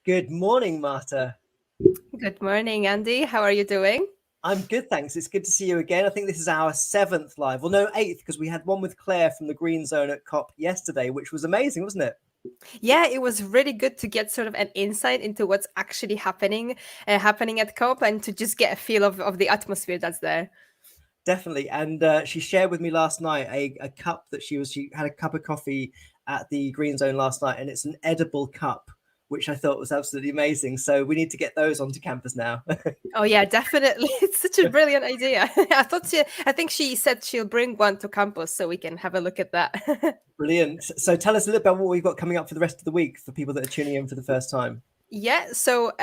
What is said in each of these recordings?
Good morning, Marta. Good morning, Andy. How are you doing? I'm good, thanks. It's good to see you again. I think this is our 7th live. Well, no, 8th, because we had one with Claire from the Green Zone at COP yesterday, which was amazing, wasn't it? Yeah, it was really good to get sort of an insight into what's actually happening at COP and to just get a feel of the atmosphere that's there. Definitely. And she shared with me last night a cup that she had a cup of coffee at the Green Zone last night, and it's an edible cup, which I thought was absolutely amazing. So we need to get those onto campus now. Oh yeah, definitely. It's such a brilliant idea. I think she said she'll bring one to campus so we can have a look at that. Brilliant. So tell us a little about what we've got coming up for the rest of the week for people that are tuning in for the first time. Yeah, so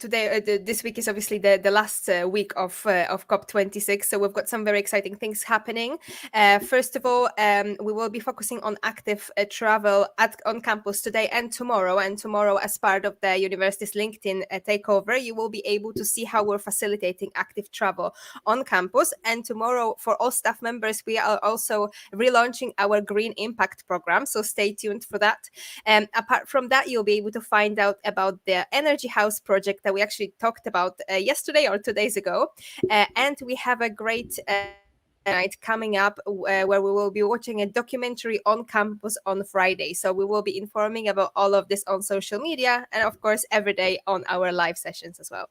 this week is obviously the last week of COP26. So we've got some very exciting things happening. First of all, we will be focusing on active travel on campus today and tomorrow. And tomorrow, as part of the university's LinkedIn takeover, you will be able to see how we're facilitating active travel on campus. And tomorrow, for all staff members, we are also relaunching our Green Impact program. So stay tuned for that. Apart from that, you'll be able to find out about the Energy House project that we actually talked about yesterday or 2 days ago. And we have a great night coming up where we will be watching a documentary on campus on Friday. So we will be informing about all of this on social media and, of course, every day on our live sessions as well.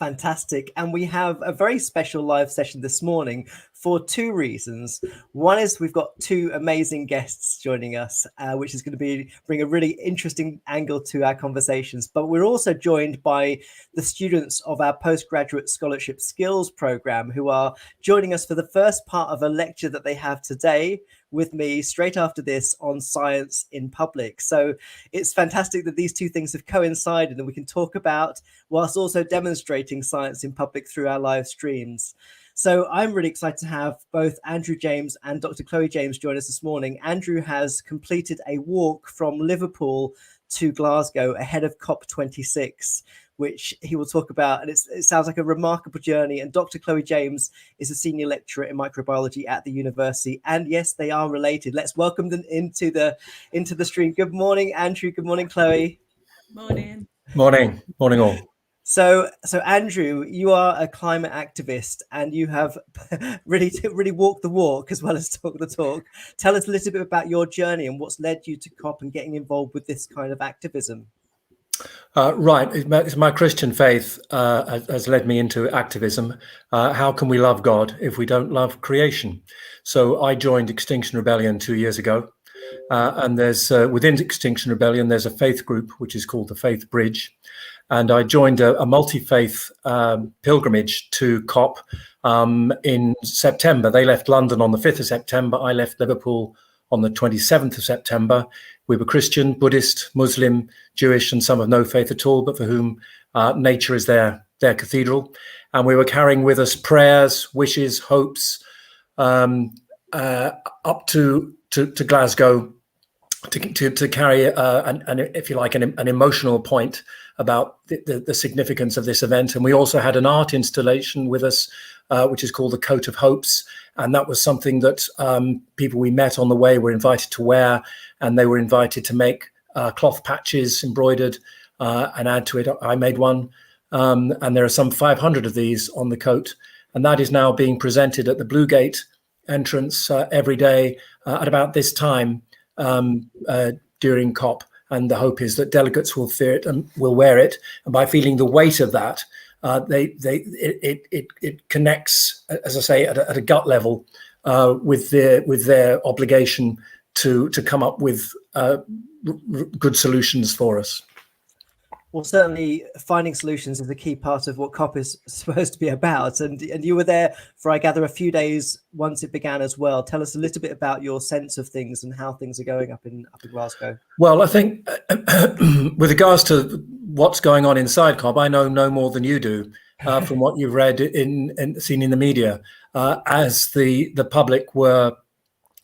Fantastic. And we have a very special live session this morning for 2 reasons. One is we've got 2 amazing guests joining us, which is going to bring a really interesting angle to our conversations. But we're also joined by the students of our postgraduate scholarship skills program who are joining us for the first part of a lecture that they have today with me straight after this on science in public. So it's fantastic that these 2 things have coincided and we can talk about whilst also demonstrating science in public through our live streams. So I'm really excited to have both Andrew James and Dr. Chloe James join us this morning. Andrew has completed a walk from Liverpool to Glasgow ahead of COP26, which he will talk about. And it sounds like a remarkable journey. And Dr. Chloe James is a senior lecturer in microbiology at the university. And yes, they are related. Let's welcome them into the stream. Good morning, Andrew. Good morning, Chloe. Morning. Morning all. So Andrew, you are a climate activist and you have really walked the walk as well as talk the talk. Tell us a little bit about your journey and what's led you to COP and getting involved with this kind of activism. Right, it's my Christian faith has led me into activism. How can we love God if we don't love creation? So I joined Extinction Rebellion 2 years ago. And there's within Extinction Rebellion, there's a faith group, which is called the Faith Bridge. And I joined a multi-faith pilgrimage to COP in September. They left London on the 5th of September. I left Liverpool on the 27th of September. We were Christian, Buddhist, Muslim, Jewish, and some of no faith at all, but for whom nature is their cathedral. And we were carrying with us prayers, wishes, hopes up to Glasgow to carry if you like an emotional point about the significance of this event. And we also had an art installation with us, which is called the Coat of Hopes, and that was something that people we met on the way were invited to wear, and they were invited to make cloth patches embroidered and add to it. I made one, and there are some 500 of these on the coat, and that is now being presented at the Blue Gate entrance every day at about this time during COP, and the hope is that delegates will fear it and will wear it, and by feeling the weight of that, it connects, as I say, at a gut level with their obligation to come up with good solutions for us. Well, certainly finding solutions is a key part of what COP is supposed to be about. And you were there for, I gather, a few days once it began as well. Tell us a little bit about your sense of things and how things are going up in Glasgow. Well, I think with regards to what's going on inside COP, I know no more than you do from what you've read and seen in the media, as the public were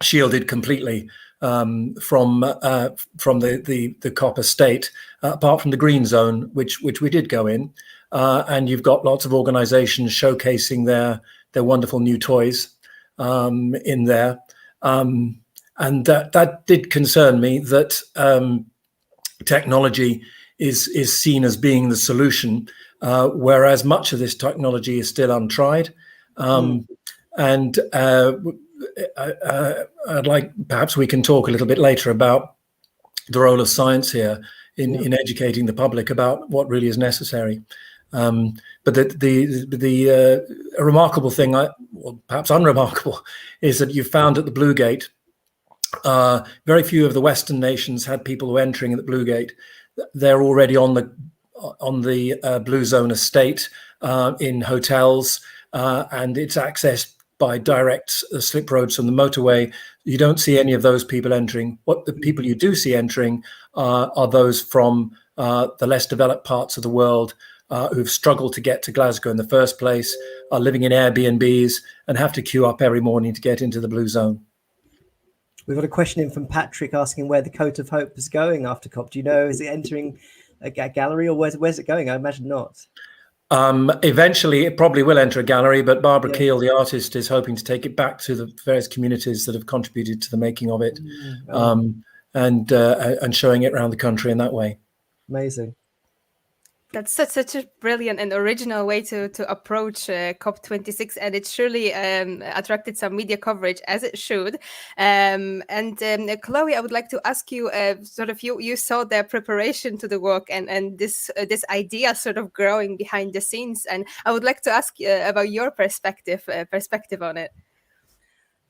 shielded completely from the COP estate, apart from the Green Zone, which we did go in, and you've got lots of organisations showcasing their wonderful new toys in there, and that did concern me that technology is seen as being the solution, whereas much of this technology is still untried. And I'd like, perhaps we can talk a little bit later about the role of science here in educating the public about what really is necessary. But the remarkable thing, or perhaps unremarkable, is that you found at the Blue Gate, very few of the Western nations had people who were entering at the Blue Gate. They're already on the Blue Zone estate, in hotels, and it's accessed by direct slip roads from the motorway. You don't see any of those people entering. What the people you do see entering are those from the less developed parts of the world, who've struggled to get to Glasgow in the first place, are living in Airbnbs and have to queue up every morning to get into the Blue Zone. We've got a question in from Patrick asking where the Coat of Hope is going after COP. Do you know, is it entering a gallery, or where's it going? I imagine not. Eventually, it probably will enter a gallery, but Barbara Keel, the artist, is hoping to take it back to the various communities that have contributed to the making of it, and showing it around the country in that way. Amazing. That's such a brilliant and original way to approach COP26, and it surely attracted some media coverage, as it should. Chloe, I would like to ask you, sort of, you saw the preparation to the work and this idea sort of growing behind the scenes, and I would like to ask about your perspective on it.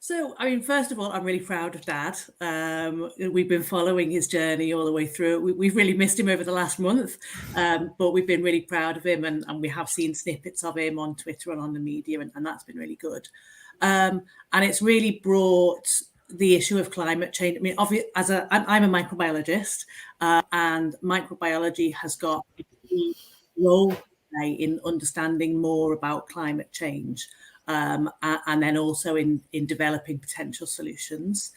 So, I mean, first of all, I'm really proud of Dad. We've been following his journey all the way through. We've really missed him over the last month, but we've been really proud of him, and we have seen snippets of him on Twitter and on the media, and that's been really good. And it's really brought the issue of climate change. I mean, obviously, I'm a microbiologist, and microbiology has got a key role to play in understanding more about climate change. And then also in developing potential solutions.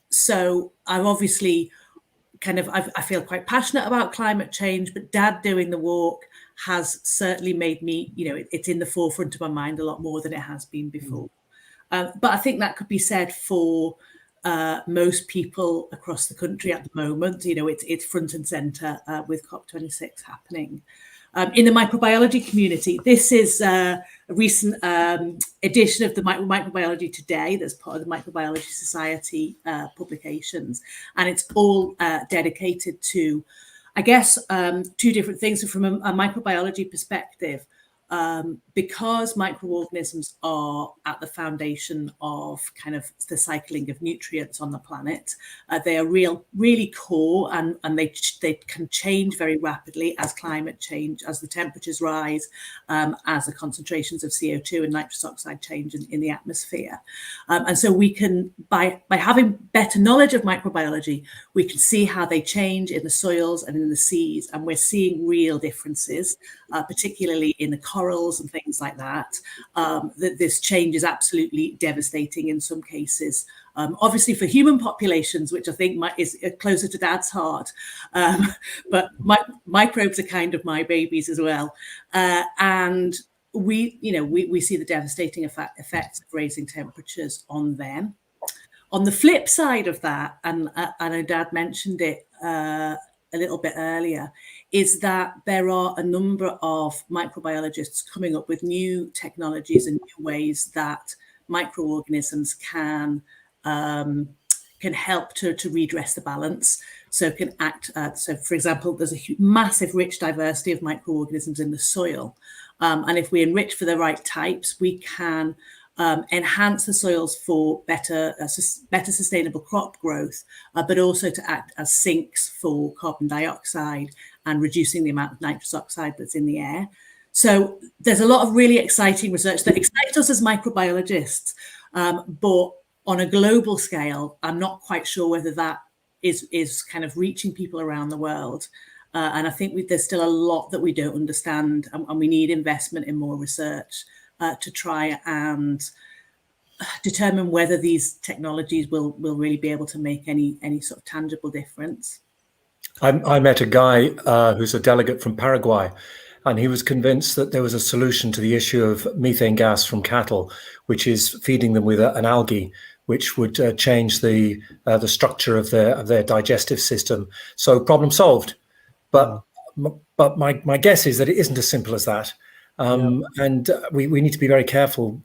So I'm obviously I feel quite passionate about climate change, but Dad doing the walk has certainly made me, it's in the forefront of my mind a lot more than it has been before. But I think that could be said for most people across the country at the moment. It's front and centre with COP26 happening. In the microbiology community, this is a recent edition of the Microbiology Today that's part of the Microbiology Society publications. And it's all dedicated to, I guess, two different things. So from a microbiology perspective, because microorganisms are at the foundation of kind of the cycling of nutrients on the planet, they are really core, and they can change very rapidly as climate change, as the temperatures rise, as the concentrations of CO2 and nitrous oxide change in the atmosphere. And so we can, by having better knowledge of microbiology, we can see how they change in the soils and in the seas, and we're seeing real differences, particularly in the corals and things like that. That this change is absolutely devastating in some cases. Obviously for human populations, which I think is closer to Dad's heart, but microbes are kind of my babies as well. And we see the devastating effects of raising temperatures on them. On the flip side of that, and I know Dad mentioned it a little bit earlier, is that there are a number of microbiologists coming up with new technologies and new ways that microorganisms can help to redress the balance. So can act. So, for example, there's a massive, rich diversity of microorganisms in the soil, and if we enrich for the right types, we can enhance the soils for better sustainable crop growth, but also to act as sinks for carbon dioxide and reducing the amount of nitrous oxide that's in the air. So there's a lot of really exciting research that excites us as microbiologists, but on a global scale, I'm not quite sure whether that is kind of reaching people around the world. And I think there's still a lot that we don't understand, and we need investment in more research to try and determine whether these technologies will really be able to make any sort of tangible difference. I met a guy who's a delegate from Paraguay, and he was convinced that there was a solution to the issue of methane gas from cattle, which is feeding them with an algae, which would change the structure of their digestive system. So problem solved. But but my guess is that it isn't as simple as that. And we need to be very careful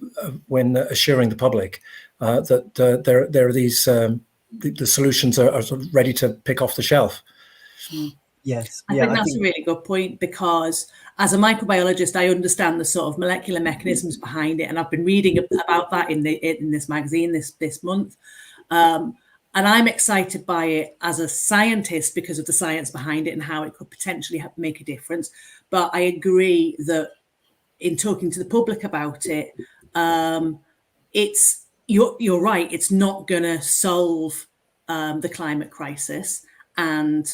when assuring the public that there are these the solutions are sort of ready to pick off the shelf. Yes, I think that's a really good point, because as a microbiologist, I understand the sort of molecular mechanisms behind it, and I've been reading about that in this magazine this month. And I'm excited by it as a scientist because of the science behind it and how it could potentially make a difference. But I agree that in talking to the public about it, you're right. It's not going to solve the climate crisis, and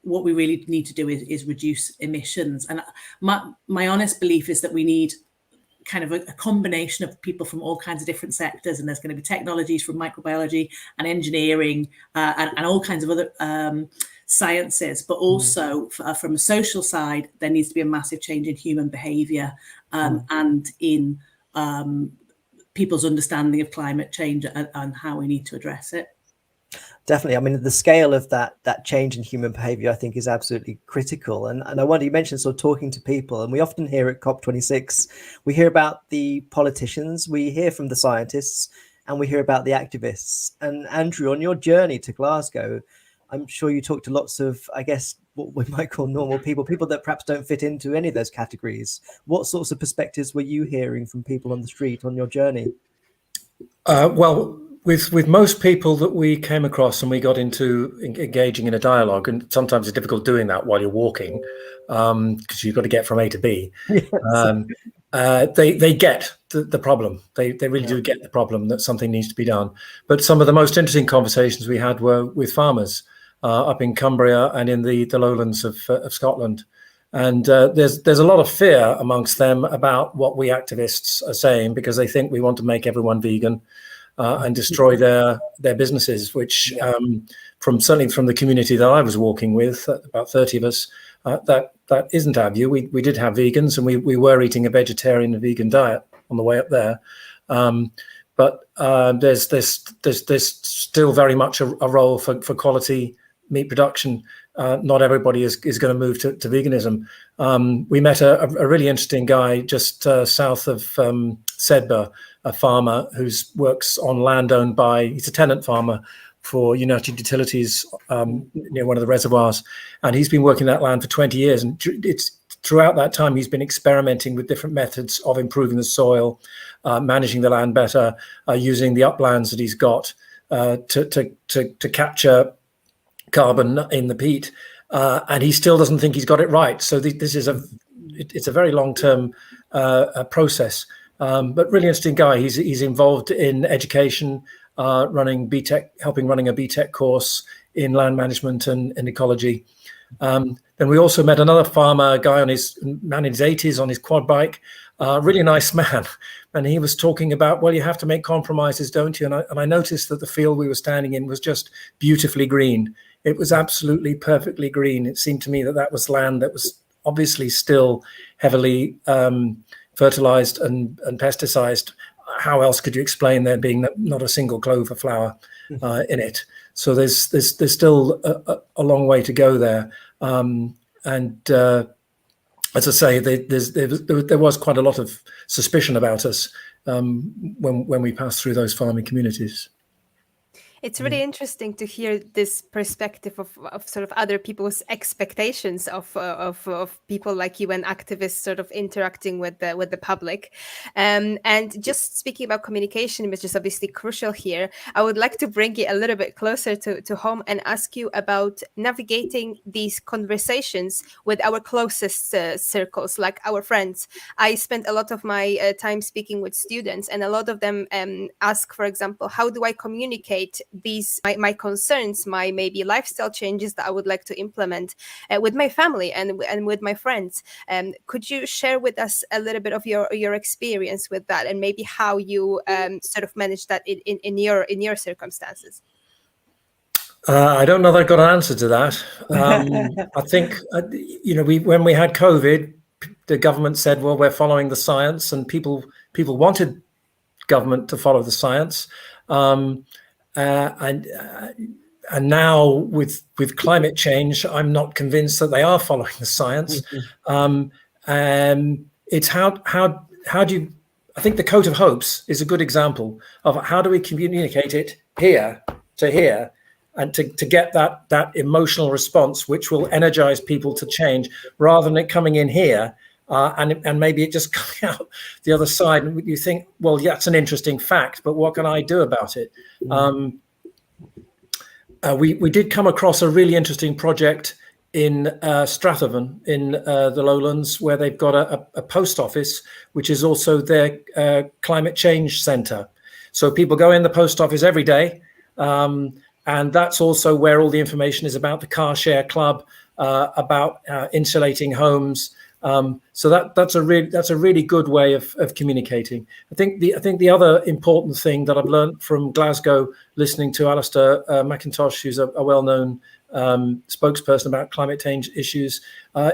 what we really need to do is reduce emissions. And my honest belief is that we need kind of a combination of people from all kinds of different sectors, and there's going to be technologies from microbiology and engineering and all kinds of other sciences, but also from a social side, there needs to be a massive change in human behaviour and in people's understanding of climate change and how we need to address it. Definitely. I mean, the scale of that change in human behavior, I think, is absolutely critical. And I wonder, you mentioned sort of talking to people, and we often hear at COP26, we hear about the politicians, we hear from the scientists, and we hear about the activists. And Andrew, on your journey to Glasgow, I'm sure you talked to lots of, I guess, what we might call normal people that perhaps don't fit into any of those categories. What sorts of perspectives were you hearing from people on the street on your journey? Well, with most people that we came across and we got into engaging in a dialogue, and sometimes it's difficult doing that while you're walking because you've got to get from A to B. Yes. They get the problem. They really do get the problem that something needs to be done. But some of the most interesting conversations we had were with farmers up in Cumbria and in the lowlands of Scotland. And there's a lot of fear amongst them about what we activists are saying, because they think we want to make everyone vegan and destroy their businesses, which certainly from the community that I was walking with, about 30 of us, that isn't our view. We did have vegans, and we were eating a vegetarian and vegan diet on the way up there. But there's still very much a role for quality meat production. Not everybody is going to move to veganism. We met a really interesting guy just south of Sedbergh, a farmer who works on land owned by, he's a tenant farmer for United Utilities near one of the reservoirs. And he's been working that land for 20 years. And throughout that time, he's been experimenting with different methods of improving the soil, managing the land better, using the uplands that he's got to capture carbon in the peat. And he still doesn't think he's got it right. So this is it's a very long-term process. But really interesting guy. He's involved in education, running a BTEC course in land management and ecology. Then we also met another farmer, a guy in his 80s on his quad bike, really nice man. And he was talking about, well, you have to make compromises, don't you? And I noticed that the field we were standing in was just beautifully green. It was absolutely perfectly green. It seemed to me that was land that was obviously still heavily fertilized and pesticized. How else could you explain there being not a single clover flower in it? So there's still a long way to go there. As I say, there was quite a lot of suspicion about us when we passed through those farming communities. It's really interesting to hear this perspective of sort of other people's expectations of people like you and activists sort of interacting with the public. And just speaking about communication, which is obviously crucial here, I would like to bring it a little bit closer to home and ask you about navigating these conversations with our closest circles, like our friends. I spent a lot of my time speaking with students, and a lot of them ask, for example, how do I communicate these my concerns, my maybe lifestyle changes that I would like to implement with my family and with my friends. Could you share with us a little bit of your experience with that, and maybe how you sort of manage that in your circumstances? I don't know that I've got an answer to that. I think when we had COVID, the government said, well, we're following the science, and people wanted government to follow the science. And now with climate change, I'm not convinced that they are following the science. It's how do you, I think the coat of hopes is a good example of how do we communicate it here to here, and to get that emotional response, which will energize people to change, rather than it coming in here and maybe it just coming out the other side. And you think, well, yeah, that's an interesting fact, but what can I do about it? We did come across a really interesting project in Strathaven in the Lowlands, where they've got a post office, which is also their climate change centre. So people go in the post office every day, and that's also where all the information is about the car share club, about insulating homes. So that's a really good way of communicating. I think the other important thing that I've learned from Glasgow, listening to Alistair McIntosh, who's a well-known spokesperson about climate change issues,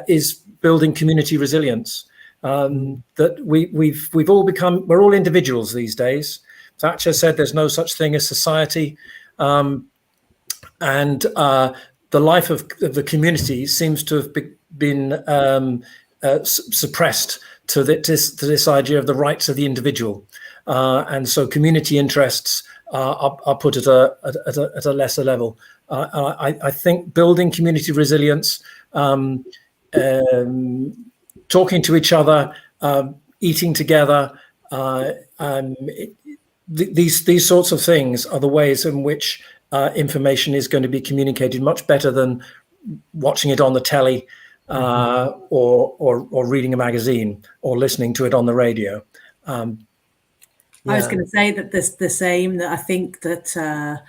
is building community resilience. That we've all become, we're all individuals these days. Thatcher said there's no such thing as society, and the life of the community seems to have been suppressed to this idea of the rights of the individual, and so community interests are put at a lesser level. I think building community resilience, talking to each other, eating together, these sorts of things are the ways in which information is going to be communicated much better than watching it on the telly, or reading a magazine, or listening to it on the radio. I was going to say that there's the same, that I think that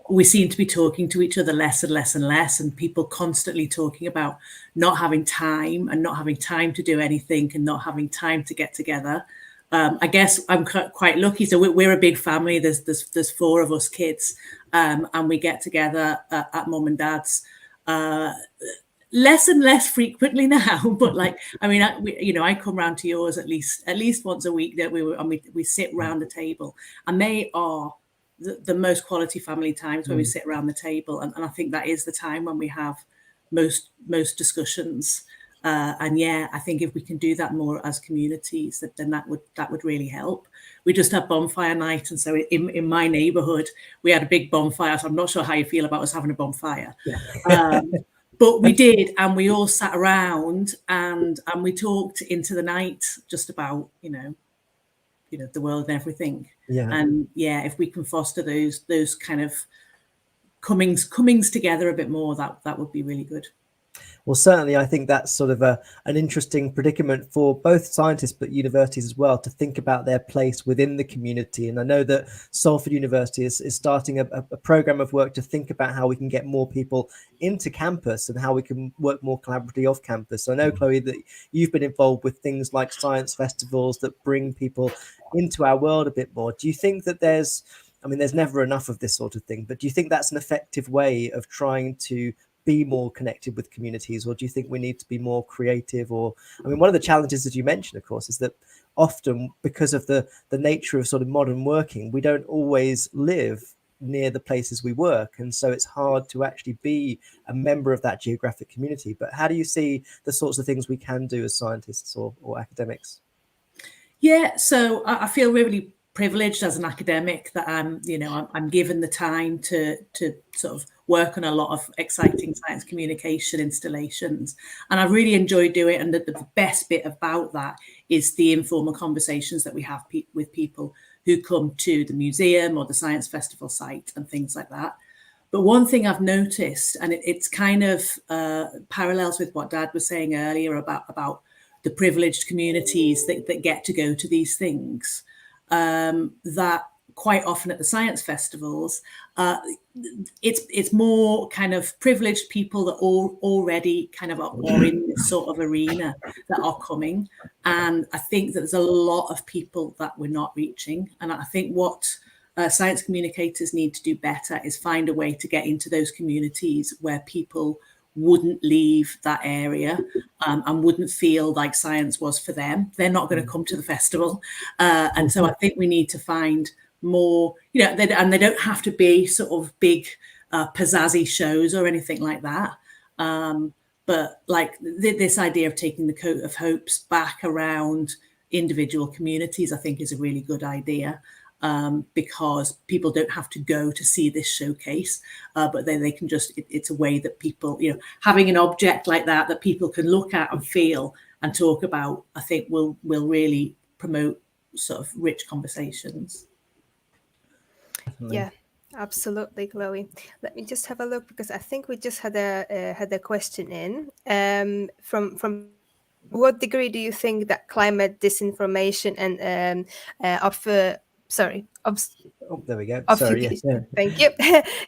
we seem to be talking to each other less and less and less, and people constantly talking about not having time and not having time to do anything and not having time to get together. I guess I'm quite lucky. So we're a big family. There's 4 of us kids, and we get together at mum and dad's less and less frequently now. But like, I mean, I come round to yours at least once a week. That we sit round the table, and they are the most quality family times when we sit around the table, and I think that is the time when we have most discussions. And yeah, I think if we can do that more as communities, then that would really help. We just had bonfire night, and so in my neighbourhood we had a big bonfire. So I'm not sure how you feel about us having a bonfire, but we did, and we all sat around and we talked into the night just about the world and everything. And yeah, if we can foster those kind of comings together a bit more, that would be really good. Well, certainly, I think that's sort of an interesting predicament for both scientists, but universities as well, to think about their place within the community. And I know that Salford University is starting a program of work to think about how we can get more people into campus and how we can work more collaboratively off campus. So I know, Chloe, that you've been involved with things like science festivals that bring people into our world a bit more. Do you think that there's never enough of this sort of thing, but do you think that's an effective way of trying to be more connected with communities, or do you think we need to be more creative? Or, I mean, one of the challenges, as you mentioned, of course, is that often because of the nature of sort of modern working, we don't always live near the places we work, and so it's hard to actually be a member of that geographic community. But how do you see the sorts of things we can do as scientists or academics? Yeah, so I feel really privileged as an academic that I'm given the time to sort of work on a lot of exciting science communication installations, and I really enjoy doing it. And the best bit about that is the informal conversations that we have with people who come to the museum or the science festival site and things like that. But one thing I've noticed, and it's kind of parallels with what Dad was saying earlier about the privileged communities that get to go to these things, that quite often at the science festivals, it's more kind of privileged people that already kind of are in this sort of arena that are coming. And I think that there's a lot of people that we're not reaching. And I think what science communicators need to do better is find a way to get into those communities where people wouldn't leave that area and wouldn't feel like science was for them. They're not going to come to the festival. And so I think we need to find more, and they don't have to be sort of big pizzazzy shows or anything like that. But like this idea of taking the coat of hopes back around individual communities, I think is a really good idea, because people don't have to go to see this showcase, but they can just, it's a way that people, having an object like that people can look at and feel and talk about, I think will really promote sort of rich conversations. Definitely. Yeah, absolutely, Chloe. Let me just have a look, because I think we just had a question in from what degree do you think that climate disinformation and Oh, there we go. Sorry, Sorry, yeah. thank you.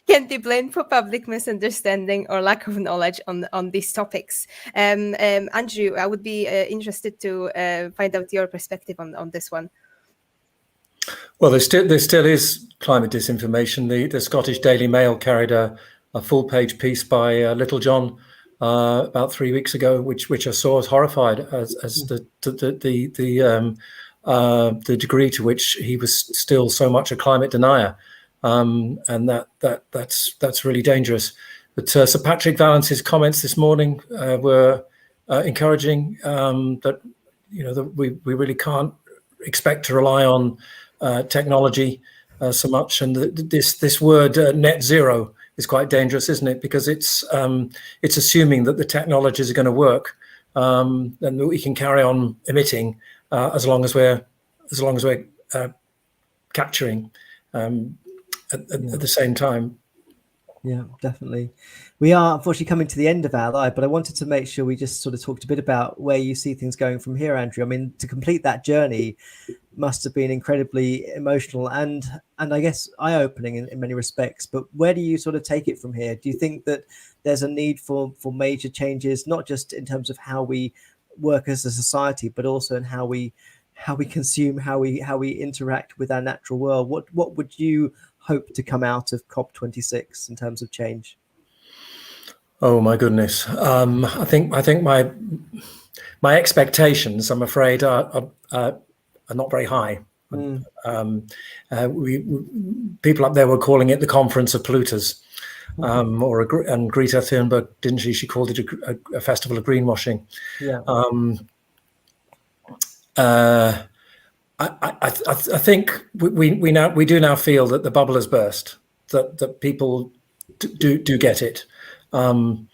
Can be blamed for public misunderstanding or lack of knowledge on these topics? Andrew, I would be interested to find out your perspective on this one. Well, there still is climate disinformation. The Scottish Daily Mail carried a full-page piece by Little John about 3 weeks ago, which I saw as horrified as the degree to which he was still so much a climate denier, and that's really dangerous. But Sir Patrick Vallance's comments this morning were encouraging. That that we really can't expect to rely on technology so much, and this word net zero is quite dangerous, isn't it? Because it's assuming that the technologies are going to work, and that we can carry on emitting as long as we're capturing at the same time. Yeah, definitely. We are unfortunately coming to the end of our live, but I wanted to make sure we just sort of talked a bit about where you see things going from here, Andrew. I mean, to complete that journey must have been incredibly emotional and I guess eye-opening in many respects. But where do you sort of take it from here? Do you think that there's a need for major changes, not just in terms of how we work as a society, but also in how we consume, how we interact with our natural world? What would you hope to come out of COP26 in terms of change? Oh my goodness! I think my expectations, I'm afraid, are not very high. People up there were calling it the conference of polluters, and Greta Thunberg, didn't she? She called it a festival of greenwashing. Yeah. I think we do now feel that the bubble has burst, that people do get it, and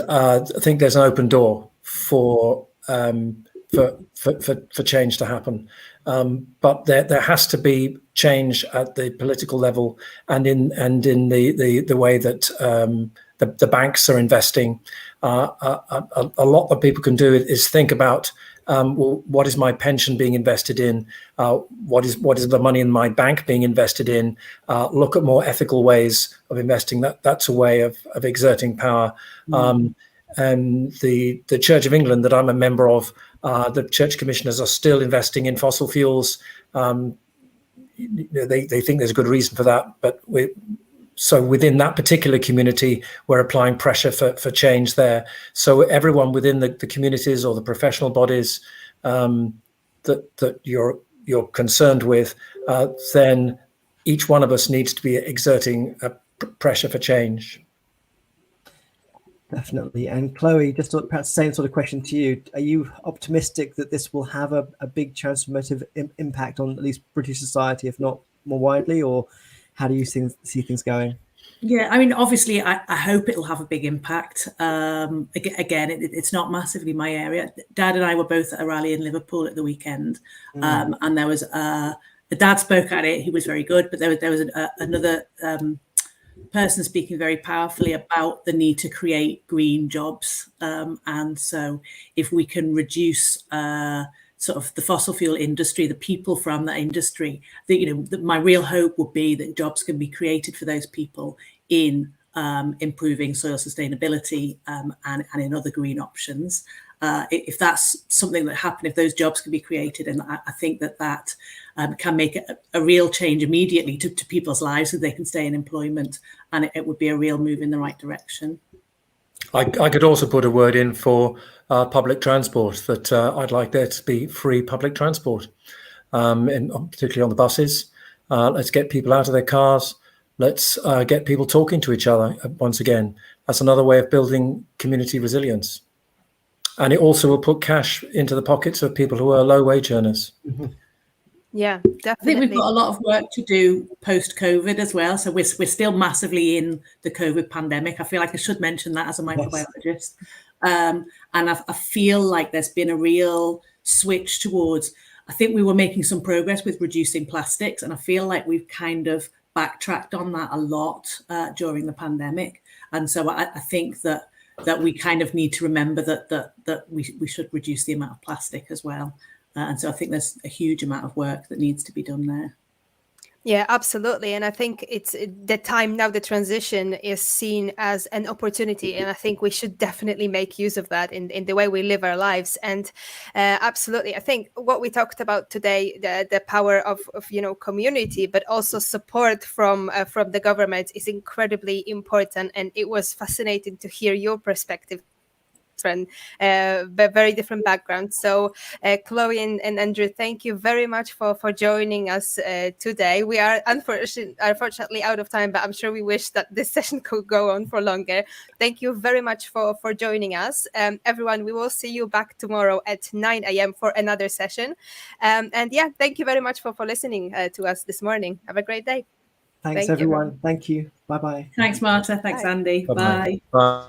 I think there's an open door for change to happen, but there has to be change at the political level and in the way that the banks are investing. A lot that people can do is think about, well, what is my pension being invested in? What is the money in my bank being invested in? Look at more ethical ways of investing. That's a way of exerting power. And the Church of England that I'm a member of, the church commissioners are still investing in fossil fuels. They think there's a good reason for that, but so within that particular community, we're applying pressure for change there. So everyone within the communities or the professional bodies that you're concerned with, then each one of us needs to be exerting pressure for change. Definitely. And Chloe, just perhaps the same sort of question to you. Are you optimistic that this will have a big transformative impact on at least British society, if not more widely, or how do you see things going? Yeah, I mean, obviously, I hope it'll have a big impact. Again, it's not massively my area. Dad and I were both at a rally in Liverpool at the weekend, and there was the dad spoke at it. He was very good, but there was another person speaking very powerfully about the need to create green jobs, and so if we can reduce sort of the fossil fuel industry, the people from that industry, my real hope would be that jobs can be created for those people in improving soil sustainability and in other green options. If that's something that happened, if those jobs can be created, and I think that can make a real change immediately to people's lives so they can stay in employment, and it would be a real move in the right direction. I could also put a word in for public transport, that I'd like there to be free public transport, particularly on the buses. Let's get people out of their cars. Let's get people talking to each other once again. That's another way of building community resilience. And it also will put cash into the pockets of people who are low-wage earners. Mm-hmm. Yeah, definitely. I think we've got a lot of work to do post-COVID as well. So we're still massively in the COVID pandemic. I feel like I should mention that as a microbiologist. And I feel like there's been a real switch towards, I think we were making some progress with reducing plastics, and I feel like we've kind of backtracked on that a lot during the pandemic. And so I think that we kind of need to remember that we should reduce the amount of plastic as well. And so I think there's a huge amount of work that needs to be done there. Yeah, absolutely. And I think it's the time now, the transition is seen as an opportunity. And I think we should definitely make use of that in the way we live our lives. And absolutely, I think what we talked about today, the power of community, but also support from the government is incredibly important. And it was fascinating to hear your perspective. Friend, very different backgrounds. So Chloe and Andrew, thank you very much for joining us today. We are unfortunately out of time, but I'm sure we wish that this session could go on for longer. Thank you very much for joining us. Everyone, we will see you back tomorrow at 9 a.m. for another session. And yeah, thank you very much for listening to us this morning. Have a great day. Thanks, everyone. Thank you. Bye-bye. Thanks, Marta. Thanks, Bye. Andy. Bye-bye. Bye. Bye.